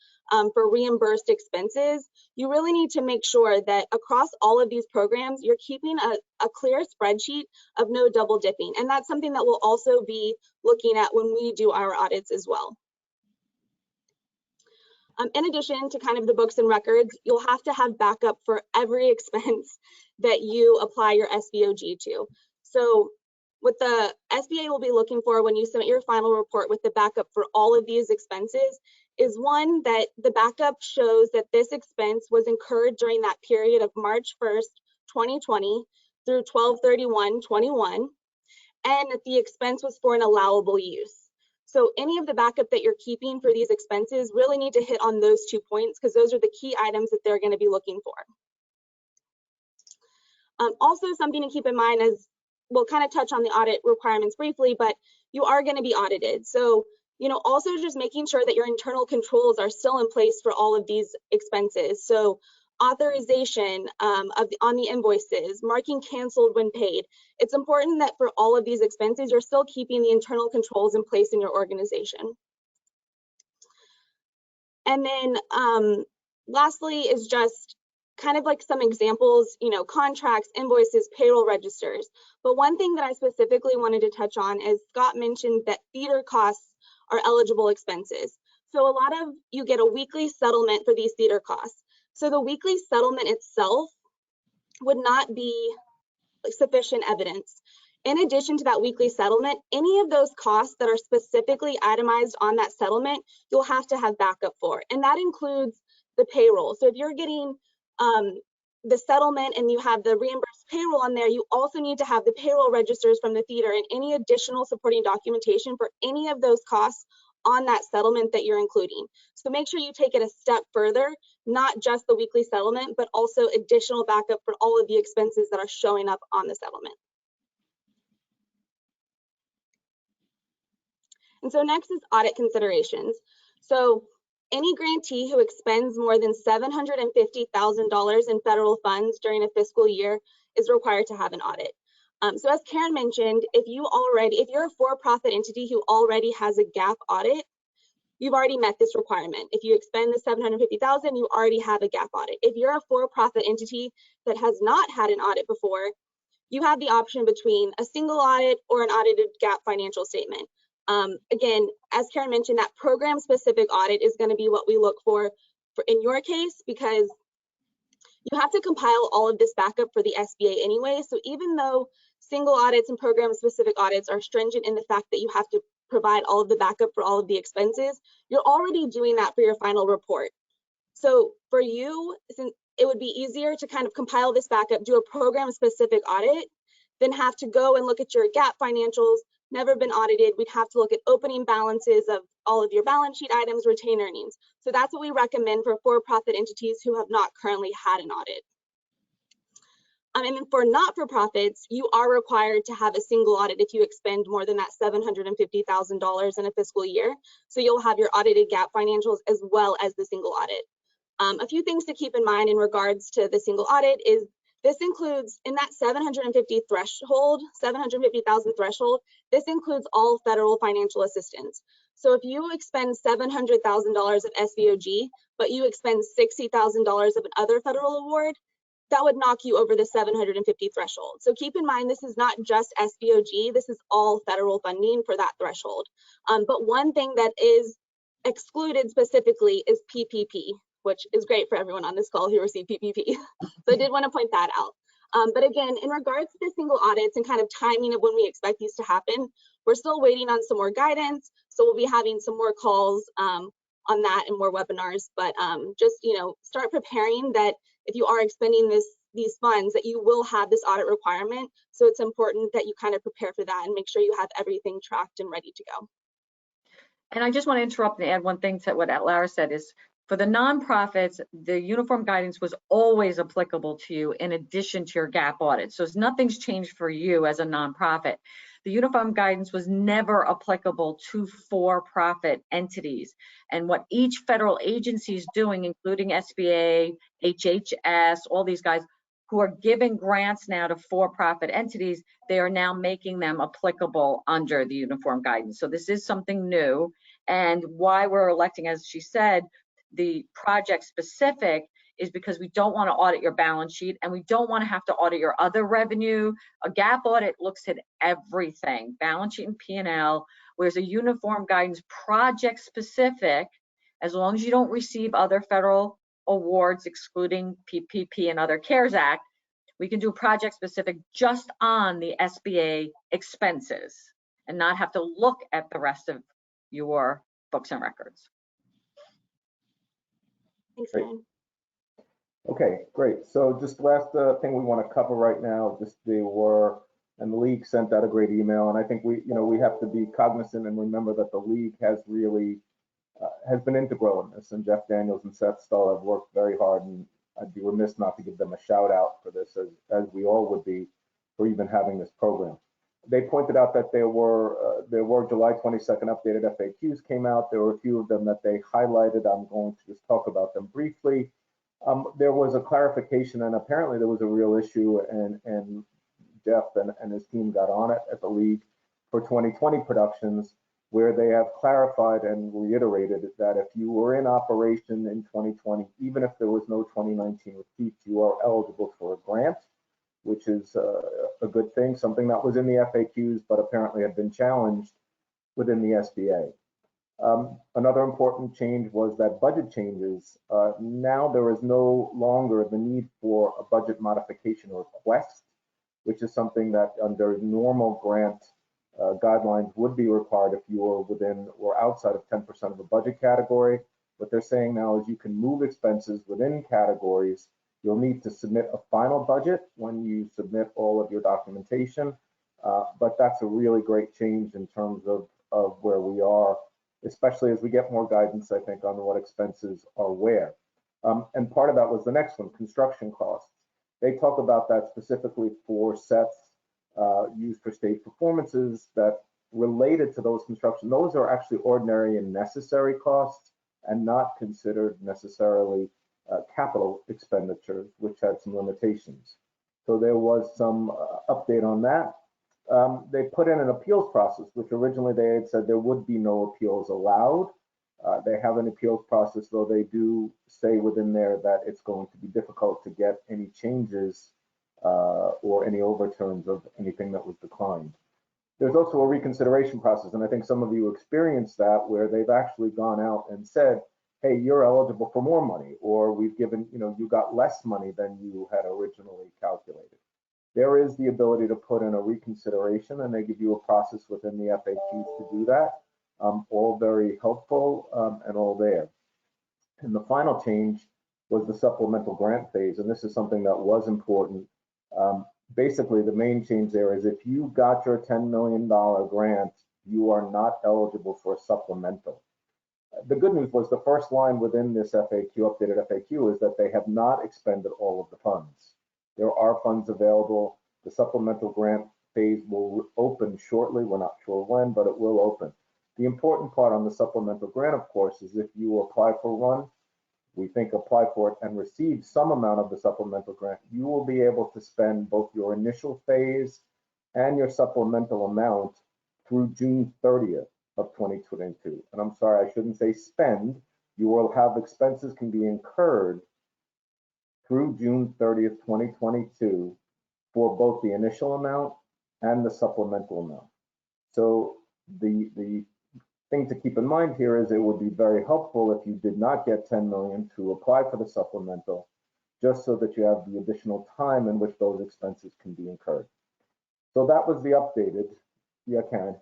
S5: for reimbursed expenses, you really need to make sure that across all of these programs, you're keeping a clear spreadsheet of no double dipping. And that's something that we'll also be looking at when we do our audits as well. In addition to kind of the books and records, you'll have to have backup for every expense that you apply your SVOG to. So what the SBA will be looking for when you submit your final report with the backup for all of these expenses is, one, that the backup shows that this expense was incurred during that period of March 1st, 2020 through 12/31/21, and that the expense was for an allowable use. So any of the backup that you're keeping for these expenses really need to hit on those 2 points, because those are the key items that they're going to be looking for. Also, something to keep in mind is, we'll kind of touch on the audit requirements briefly, but you are going to be audited. So, also just making sure that your internal controls are still in place for all of these expenses. So authorization on the invoices, marking canceled when paid. It's important that for all of these expenses, you're still keeping the internal controls in place in your organization. And then lastly is just kind of like some examples, contracts, invoices, payroll registers. But one thing that I specifically wanted to touch on is Scott mentioned that theater costs are eligible expenses. So a lot of you get a weekly settlement for these theater costs. So the weekly settlement itself would not be sufficient evidence. In addition to that weekly settlement, any of those costs that are specifically itemized on that settlement, you'll have to have backup for. And that includes the payroll. So if you're getting the settlement and you have the reimbursed payroll on there, you also need to have the payroll registers from the theater and any additional supporting documentation for any of those costs on that settlement that you're including. So make sure you take it a step further, not just the weekly settlement, but also additional backup for all of the expenses that are showing up on the settlement. And so next is audit considerations. So any grantee who expends more than $750,000 in federal funds during a fiscal year is required to have an audit. So as Karen mentioned, if you're a for-profit entity who already has a GAAP audit, you've already met this requirement. If you expend the $750,000, you already have a GAAP audit. If you're a for-profit entity that has not had an audit before, you have the option between a single audit or an audited GAAP financial statement. Again, as Karen mentioned, that program-specific audit is going to be what we look for in your case, because you have to compile all of this backup for the SBA anyway. So even though single audits and program-specific audits are stringent in the fact that you have to provide all of the backup for all of the expenses, you're already doing that for your final report. So for you, since it would be easier to kind of compile this backup, do a program-specific audit, than have to go and look at your GAAP financials, never been audited. We'd have to look at opening balances of all of your balance sheet items, retained earnings. So that's what we recommend for for-profit entities who have not currently had an audit. And then for not-for-profits, you are required to have a single audit if you expend more than that $750,000 in a fiscal year. So you'll have your audited GAAP financials as well as the single audit. A few things to keep in mind in regards to the single audit is this includes, in that $750,000 threshold, this includes all federal financial assistance. So if you expend $700,000 of SVOG, but you expend $60,000 of another federal award, that would knock you over the 750 threshold. So keep in mind, this is not just SVOG, this is all federal funding for that threshold. But one thing that is excluded specifically is PPP, which is great for everyone on this call who received PPP. So I did want to point that out. But again, in regards to the single audits and kind of timing of when we expect these to happen, we're still waiting on some more guidance. So we'll be having some more calls on that and more webinars, but just, start preparing that if you are expending these funds, that you will have this audit requirement. So it's important that you kind of prepare for that and make sure you have everything tracked and ready to go.
S3: And I just want to interrupt and add one thing to what Lara said is, for the nonprofits, the uniform guidance was always applicable to you in addition to your GAAP audit. So nothing's changed for you as a nonprofit. The uniform guidance was never applicable to for-profit entities. And what each federal agency is doing, including SBA, HHS, all these guys, who are giving grants now to for-profit entities, they are now making them applicable under the uniform guidance. So this is something new. And why we're electing, as she said, the project specific is because we don't want to audit your balance sheet and we don't want to have to audit your other revenue. A GAAP audit looks at everything, balance sheet and P&L, whereas a uniform guidance project specific, as long as you don't receive other federal awards excluding PPP and other CARES Act, we can do project specific just on the SBA expenses and not have to look at the rest of your books and records.
S5: Thanks,
S1: Great.
S5: Karen.
S1: Okay, great. So just last thing we want to cover right now, and the league sent out a great email, and I think we have to be cognizant and remember that the league has really has been integral in this, and Jeff Daniels and Seth Stull have worked very hard, and I'd be remiss not to give them a shout out for this, as we all would be, for even having this program. They pointed out that there were July 22nd updated FAQs came out. There were a few of them that they highlighted. I'm going to just talk about them briefly. There was a clarification, and apparently there was a real issue, and Jeff and his team got on it at the league for 2020 productions, where they have clarified and reiterated that if you were in operation in 2020, even if there was no 2019 receipts, you are eligible for a grant, which is a good thing, something that was in the FAQs, but apparently had been challenged within the SBA. Another important change was that budget changes. Now there is no longer the need for a budget modification request, which is something that under normal grant guidelines would be required if you were within or outside of 10% of a budget category. What they're saying now is you can move expenses within categories. You'll need to submit a final budget when you submit all of your documentation, but that's a really great change in terms of where we are, especially as we get more guidance, I think, on what expenses are where. And part of that was the next one, construction costs. They talk about that specifically for sets used for state performances that related to those construction. Those are actually ordinary and necessary costs and not considered necessarily capital expenditures, which had some limitations. So there was some update on that. They put in an appeals process, which originally they had said there would be no appeals allowed. They have an appeals process, though they do say within there that it's going to be difficult to get any changes or any overturns of anything that was declined. There's also a reconsideration process, and I think some of you experienced that, where they've actually gone out and said, hey, you're eligible for more money, or we've given, you got less money than you had originally calculated. There is the ability to put in a reconsideration, and they give you a process within the FAQs to do that. All very helpful and all there. And the final change was the supplemental grant phase, and this is something that was important. Basically, the main change there is if you got your $10 million grant, you are not eligible for a supplemental. The good news was the first line within this FAQ, updated FAQ, is that they have not expended all of the funds. There are funds available. The supplemental grant phase will open shortly. We're not sure when, but it will open. The important part on the supplemental grant, of course, is if you apply for one, we think apply for it and receive some amount of the supplemental grant, you will be able to spend both your initial phase and your supplemental amount through June 30th of 2022. And I'm sorry, I shouldn't say spend. You will have expenses can be incurred through June 30th, 2022 for both the initial amount and the supplemental amount. So the thing to keep in mind here is it would be very helpful if you did not get 10 million to apply for the supplemental, just so that you have the additional time in which those expenses can be incurred. So that was the updated. Yeah, Karen.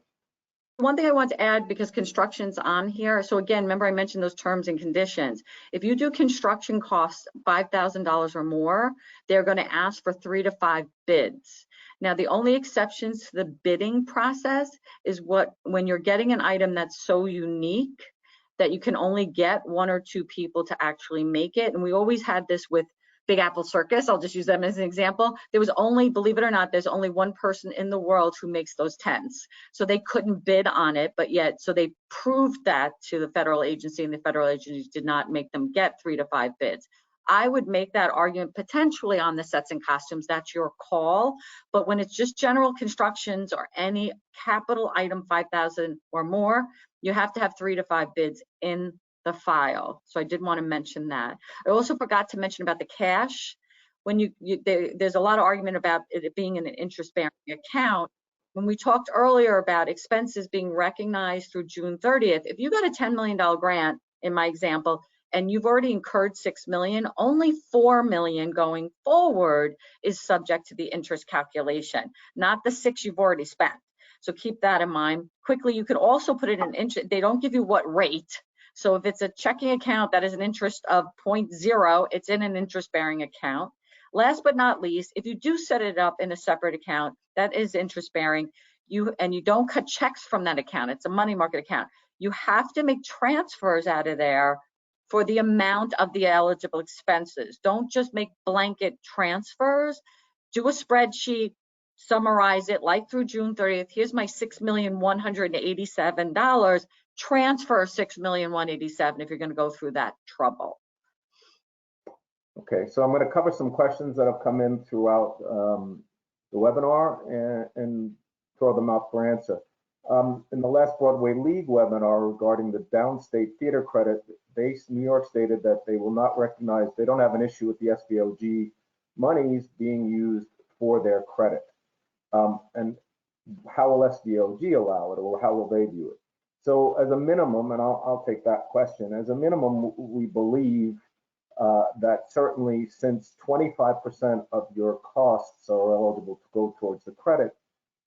S3: One thing I want to add, because construction's on here. So again, remember I mentioned those terms and conditions. If you do construction costs $5,000 or more, they're going to ask for 3 to 5 bids. Now, the only exceptions to the bidding process is when you're getting an item that's so unique that you can only get 1 or 2 people to actually make it. And we always had this with Big Apple Circus. I'll just use them as an example. There was only, believe it or not, there's only 1 person in the world who makes those tents. So they couldn't bid on it, but yet, so they proved that to the federal agency, and the federal agencies did not make them get 3 to 5 bids. I would make that argument potentially on the sets and costumes. That's your call. But when it's just general constructions or any capital item 5,000 or more, you have to have 3 to 5 bids in the file. So I did want to mention that. I also forgot to mention about the cash. When there's a lot of argument about it being in an interest-bearing account. When we talked earlier about expenses being recognized through June 30th, if you got a $10 million grant, in my example, and you've already incurred $6 million, only $4 million going forward is subject to the interest calculation, not the 6 you've already spent. So keep that in mind. Quickly, you could also put it in interest. They don't give you what rate. So if it's a checking account that is an interest of 0.0, it's in an interest-bearing account. Last but not least, if you do set it up in a separate account that is interest-bearing, you don't cut checks from that account, it's a money market account, you have to make transfers out of there for the amount of the eligible expenses. Don't just make blanket transfers. Do a spreadsheet, summarize it like through June 30th. Here's my $6,187. Transfer $6,187,000 if you're going to go through that trouble.
S1: Okay, so I'm going to cover some questions that have come in throughout the webinar and throw them out for answer. In the last Broadway League webinar regarding the downstate theater credit, New York stated that they will not recognize, they don't have an issue with the SVOG monies being used for their credit. And how will SVOG allow it, or how will they view it? So as a minimum, and I'll take that question, as a minimum, we believe that certainly since 25% of your costs are eligible to go towards the credit,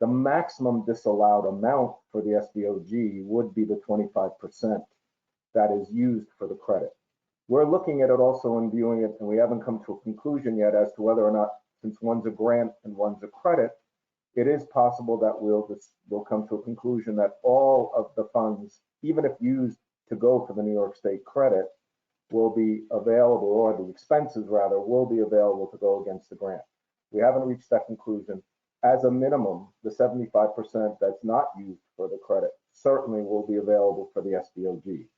S1: the maximum disallowed amount for the SVOG would be the 25% that is used for the credit. We're looking at it also and viewing it, and we haven't come to a conclusion yet as to whether or not, since one's a grant and one's a credit, it is possible that we'll come to a conclusion that all of the funds, even if used to go for the New York State credit, will be available, or the expenses rather, will be available to go against the grant. We haven't reached that conclusion. As a minimum, the 75% that's not used for the credit certainly will be available for the SVOG.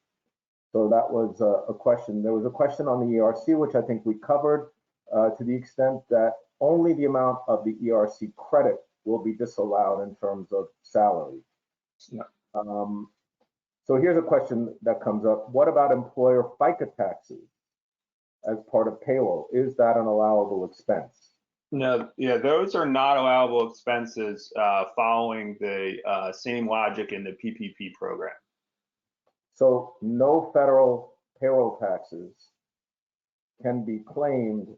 S1: So that was a question. There was a question on the ERC, which I think we covered to the extent that only the amount of the ERC credit will be disallowed in terms of salary.
S4: Yeah.
S1: So here's a question that comes up. What about employer FICA taxes as part of payroll? Is that an allowable expense?
S4: No, yeah, those are not allowable expenses following the same logic in the PPP program.
S1: So no federal payroll taxes can be claimed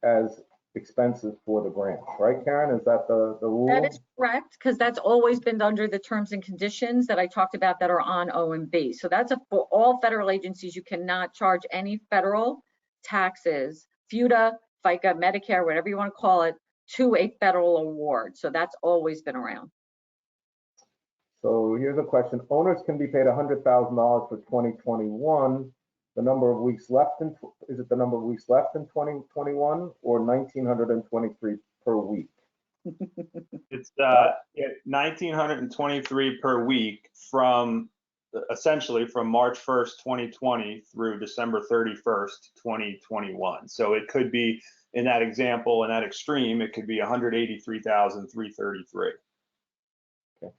S1: as expenses for the grant, right, Karen? Is that the rule?
S3: That is correct, because that's always been under the terms and conditions that I talked about that are on O&B. So that's for all federal agencies. You cannot charge any federal taxes, FUTA, FICA, Medicare, whatever you want to call it, to a federal award. So that's always been around.
S1: So here's a question. Owners can be paid $100,000 for 2021. The number of weeks left in, is it the number of weeks left in 2021 or 1,923 per week?
S4: It's 1,923 per week from essentially from March 1st, 2020 through December 31st, 2021. So it could be, in that example, in that extreme, it could be 183,333.
S1: Okay.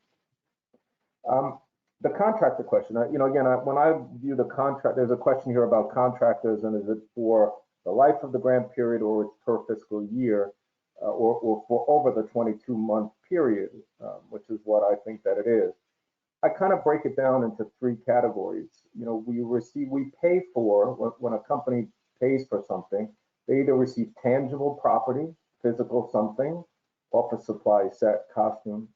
S1: The contractor question, again, when I view the contract, there's a question here about contractors, and is it for the life of the grant period, or it's per fiscal year, or for over the 22-month period, which is what I think that it is. I kind of break it down into 3 categories. We pay for, when a company pays for something, they either receive tangible property, physical something, office supply, set, costume.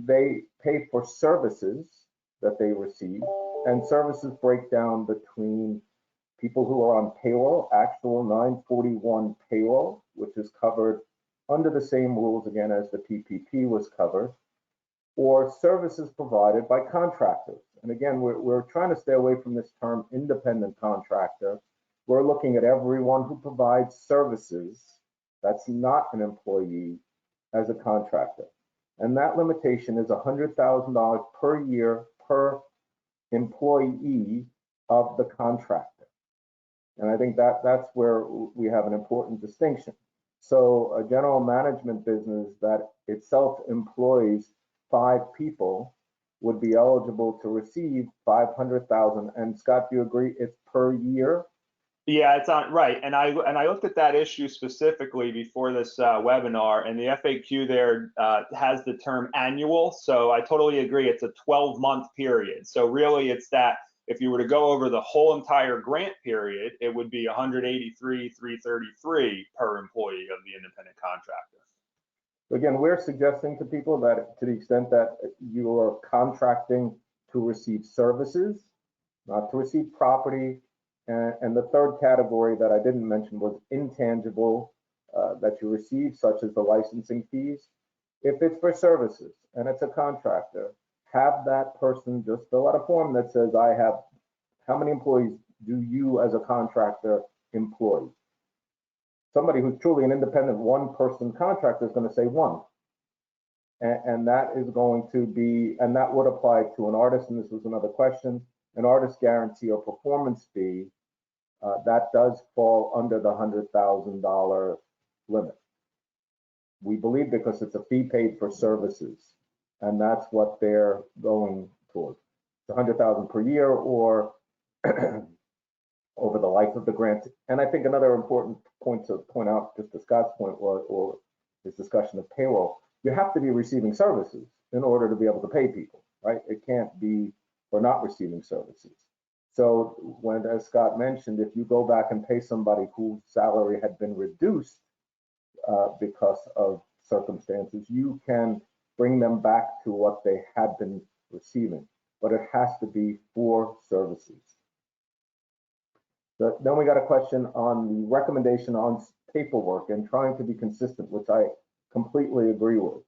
S1: They pay for services that they receive, and services break down between people who are on payroll, actual 941 payroll, which is covered under the same rules again as the PPP was covered, or services provided by contractors. And again, we're trying to stay away from this term independent contractor. We're looking at everyone who provides services that's not an employee as a contractor. And that limitation is $100,000 per year per employee of the contractor. And I think that's where we have an important distinction. So a general management business that itself employs 5 people would be eligible to receive 500,000. And Scott, do you agree it's per year?
S4: Yeah, it's on right. And I looked at that issue specifically before this webinar, and the FAQ there has the term annual. So I totally agree. It's a 12-month period. So really, it's that if you were to go over the whole entire grant period, it would be 183,333 per employee of the independent contractor.
S1: Again, we're suggesting to people that to the extent that you are contracting to receive services, not to receive property. And the third category that I didn't mention was intangible that you receive, such as the licensing fees. If it's for services and it's a contractor, have that person just fill out a form that says, I have, how many employees do you as a contractor employ? Somebody who's truly an independent one-person contractor is going to say 1. And that is going to be, and that would apply to an artist, and this was another question, an artist guarantee or performance fee, that does fall under the $100,000 limit. We believe because it's a fee paid for services, and that's what they're going towards. It's $100,000 per year or over the life of the grant. And I think another important point to point out, just to Scott's point, or this discussion of payroll, you have to be receiving services in order to be able to pay people, right? It can't be for not receiving services. So when, as Scott mentioned, if you go back and pay somebody whose salary had been reduced because of circumstances, you can bring them back to what they had been receiving, but it has to be for services. Then we got a question on the recommendation on paperwork and trying to be consistent, which I completely agree with.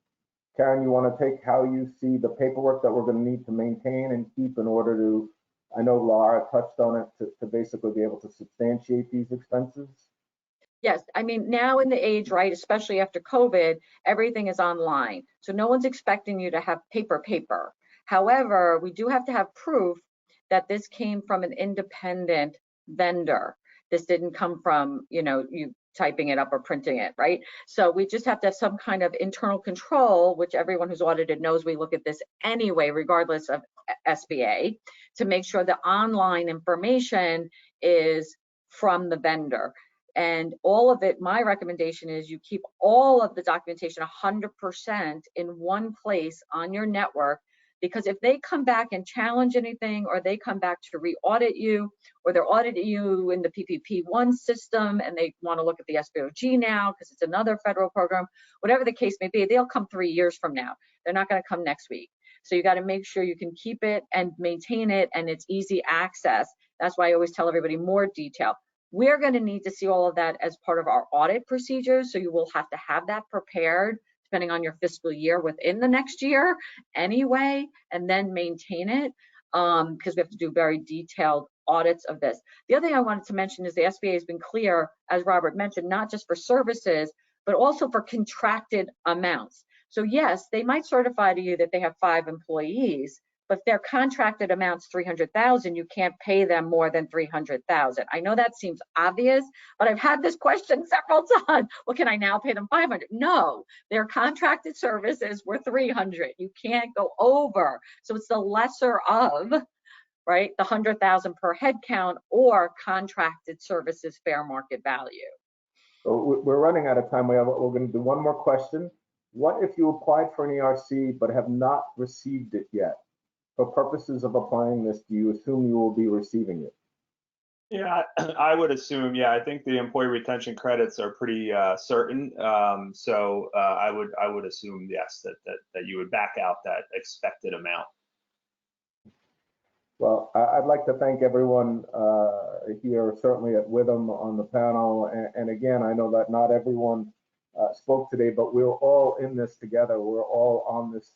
S1: Karen, you want to take how you see the paperwork that we're going to need to maintain and keep in order to, I know Lara touched on it, to basically be able to substantiate these expenses?
S3: Yes, I mean, now in the age, right, especially after COVID, everything is online. So no one's expecting you to have paper. However, we do have to have proof that this came from an independent vendor. This didn't come from, you typing it up or printing it, right? So we just have to have some kind of internal control, which everyone who's audited knows we look at this anyway, regardless of SBA, to make sure the online information is from the vendor. And all of it, my recommendation is you keep all of the documentation 100% in one place on your network, because if they come back and challenge anything, or they come back to re-audit you, or they're auditing you in the PPP-1 system and they want to look at the SVOG now because it's another federal program, whatever the case may be, they'll come 3 years from now. They're not going to come next week. So you got to make sure you can keep it and maintain it, and it's easy access. That's why I always tell everybody more detail. We're going to need to see all of that as part of our audit procedures. So you will have to have that prepared depending on your fiscal year within the next year anyway, and then maintain it because we have to do very detailed audits of this. The other thing I wanted to mention is the SBA has been clear, as Robert mentioned, not just for services, but also for contracted amounts. So yes, they might certify to you that they have 5 employees, but if their contracted amount's $300,000, you can't pay them more than $300,000. I know that seems obvious, but I've had this question several times. Well, can I now pay them $500? No, their contracted services were $300. You can't go over. So it's the lesser of, right, the $100,000 per head count or contracted services fair market value.
S1: So we're running out of time. We're going to do one more question. What if you applied for an ERC but have not received it yet? For purposes of applying this, do you assume you will be receiving it?
S4: Yeah, I would assume. Yeah, I think the employee retention credits are pretty certain. So I would assume, yes, that you would back out that expected amount.
S1: Well, I'd like to thank everyone here, certainly at Withum on the panel. And again, I know that not everyone spoke today, but we're all in this together. We're all on this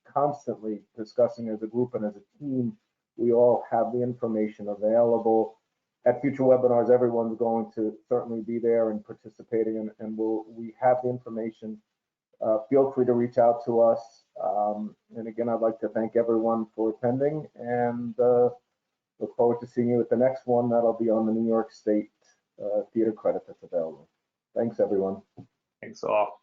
S1: constantly discussing as a group and as a team. We all have the information available. At future webinars, everyone's going to certainly be there and participating, and we have the information. Feel free to reach out to us. And again, I'd like to thank everyone for attending, and look forward to seeing you at the next one. That'll be on the New York State theater credit that's available. Thanks, everyone.
S4: Thanks all.